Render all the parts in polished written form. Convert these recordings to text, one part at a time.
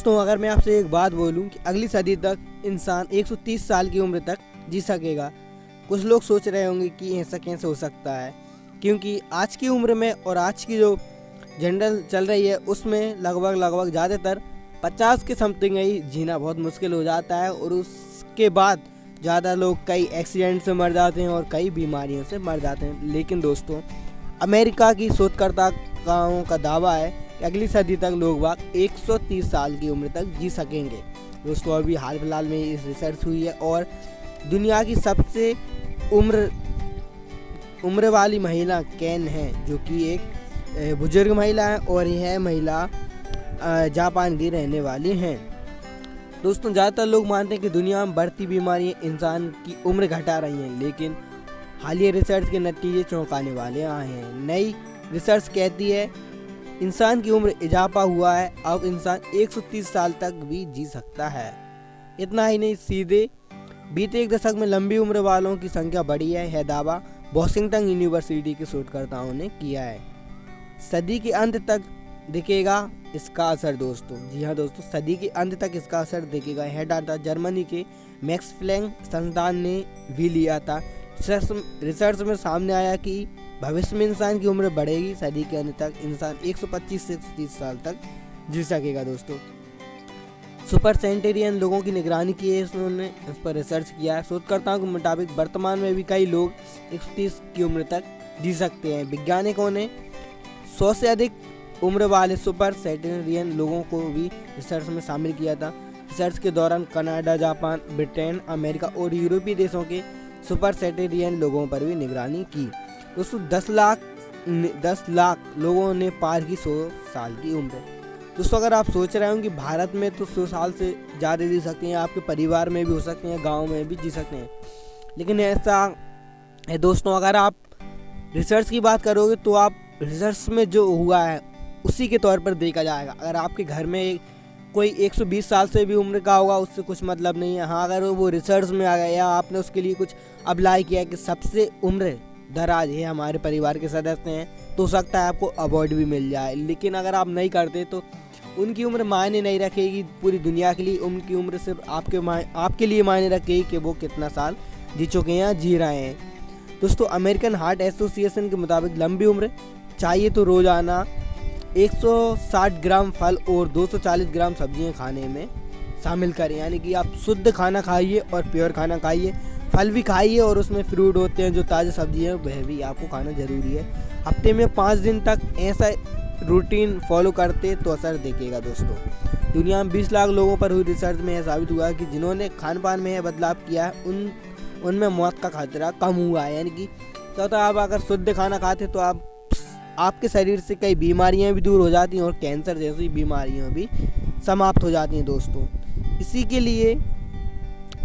दोस्तों, अगर मैं आपसे एक बात बोलूं कि अगली सदी तक इंसान 130 साल की उम्र तक जी सकेगा, कुछ लोग सोच रहे होंगे कि ऐसा कैसे हो सकता है, क्योंकि आज की उम्र में और आज की जो जनरल चल रही है उसमें लगभग ज़्यादातर 50 के समथिंग ही जीना बहुत मुश्किल हो जाता है और उसके बाद ज़्यादा लोग कई एक्सीडेंट से मर जाते हैं और कई बीमारियों से मर जाते हैं। लेकिन दोस्तों, अमेरिका की शोधकर्ताओं का दावा है कि अगली सदी तक लोग बाग 130 साल की उम्र तक जी सकेंगे। दोस्तों, अभी हाल फिलहाल में इस रिसर्च हुई है और दुनिया की सबसे उम्र वाली महिला केन है, जो कि एक बुजुर्ग महिला है और यह महिला जापान की रहने वाली हैं। दोस्तों, ज़्यादातर लोग मानते हैं कि दुनिया में बढ़ती बीमारियां इंसान की उम्र घटा रही हैं, लेकिन हालिया रिसर्च के नतीजे चौंकाने वाले आए हैं। नई रिसर्च कहती है इंसान की उम्र इजाफा हुआ है, अब इंसान 130 साल तक भी जी सकता है। इतना ही नहीं, सीधे बीते एक दशक में लंबी उम्र वालों की संख्या बढ़ी है। यह दावा वॉशिंगटन यूनिवर्सिटी के शोधकर्ताओं ने किया है। सदी के अंत तक दिखेगा इसका असर। दोस्तों, जी हाँ दोस्तों, सदी के अंत तक इसका असर दिखेगा। यह डाटा जर्मनी के मैक्स प्लैंक संस्थान ने भी लिया था। रिसर्च में सामने आया कि भविष्य में इंसान की उम्र बढ़ेगी। सदी के अंत तक इंसान 125 से 130 साल तक जी सकेगा। दोस्तों, सुपर सेंटेरियन लोगों की निगरानी की है, उन्होंने इस पर रिसर्च किया है। शोधकर्ताओं के मुताबिक वर्तमान में भी कई लोग 130 की उम्र तक जी सकते हैं। वैज्ञानिकों ने 100 से अधिक उम्र वाले सुपर सेंटेरियन लोगों को भी रिसर्च में शामिल किया था। रिसर्च के दौरान कनाडा, जापान, ब्रिटेन, अमेरिका और यूरोपीय देशों के सुपर सेंटेरियन लोगों पर भी निगरानी की। दोस्तों, 10 लाख लोगों ने पार की 100 साल की उम्र। दोस्तों, अगर आप सोच रहे हो कि भारत में तो 100 साल से ज़्यादा जी सकते हैं, आपके परिवार में भी हो सकते हैं, गांव में भी जी सकते हैं, लेकिन ऐसा है दोस्तों, अगर आप रिसर्च की बात करोगे तो आप रिसर्च में जो हुआ है उसी के तौर पर देखा जाएगा। अगर आपके घर में कोई 120 साल से भी उम्र का होगा, उससे कुछ मतलब नहीं है। हाँ, अगर वो रिसर्च में आ गया या आपने उसके लिए कुछ अप्लाई किया कि सबसे उम्र दराज है हमारे परिवार के सदस्य हैं, तो हो सकता है आपको अवार्ड भी मिल जाए। लेकिन अगर आप नहीं करते तो उनकी उम्र मायने नहीं रखेगी पूरी दुनिया के लिए। उनकी उम्र सिर्फ आपके लिए मायने रखेगी कि वो कितना साल जी चुके हैं या जी रहे हैं। दोस्तों, अमेरिकन हार्ट एसोसिएशन के मुताबिक लंबी उम्र चाहिए तो रोज़ाना 160 ग्राम फल और 240 ग्राम सब्जियां खाने में शामिल करें। यानी कि आप शुद्ध खाना खाइए और प्योर खाना खाइए, फल भी खाइए और उसमें फ्रूट होते हैं जो ताज़ा सब्जी है वह भी आपको खाना ज़रूरी है। हफ्ते में 5 दिन तक ऐसा रूटीन फॉलो करते तो असर दिखेगा। दोस्तों, दुनिया में 20 लाख लोगों पर हुई रिसर्च में यह साबित हुआ कि जिन्होंने खान पान में यह बदलाव किया है उनमें मौत का खतरा कम हुआ है। यानी कि क्या होता है, आप अगर शुद्ध खाना खाते तो आपके शरीर से कई बीमारियां भी दूर हो जाती हैं और कैंसर जैसी बीमारियां भी समाप्त हो जाती हैं। दोस्तों, इसी के लिए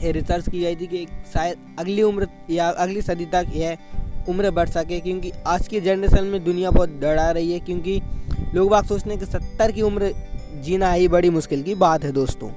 रिसर्च की गई थी कि शायद अगली उम्र या अगली सदी तक यह उम्र बढ़ सके, क्योंकि आज की जनरेशन में दुनिया बहुत डरा रही है, क्योंकि लोग बाग सोचते हैं कि 70 की उम्र जीना ही बड़ी मुश्किल की बात है। दोस्तों।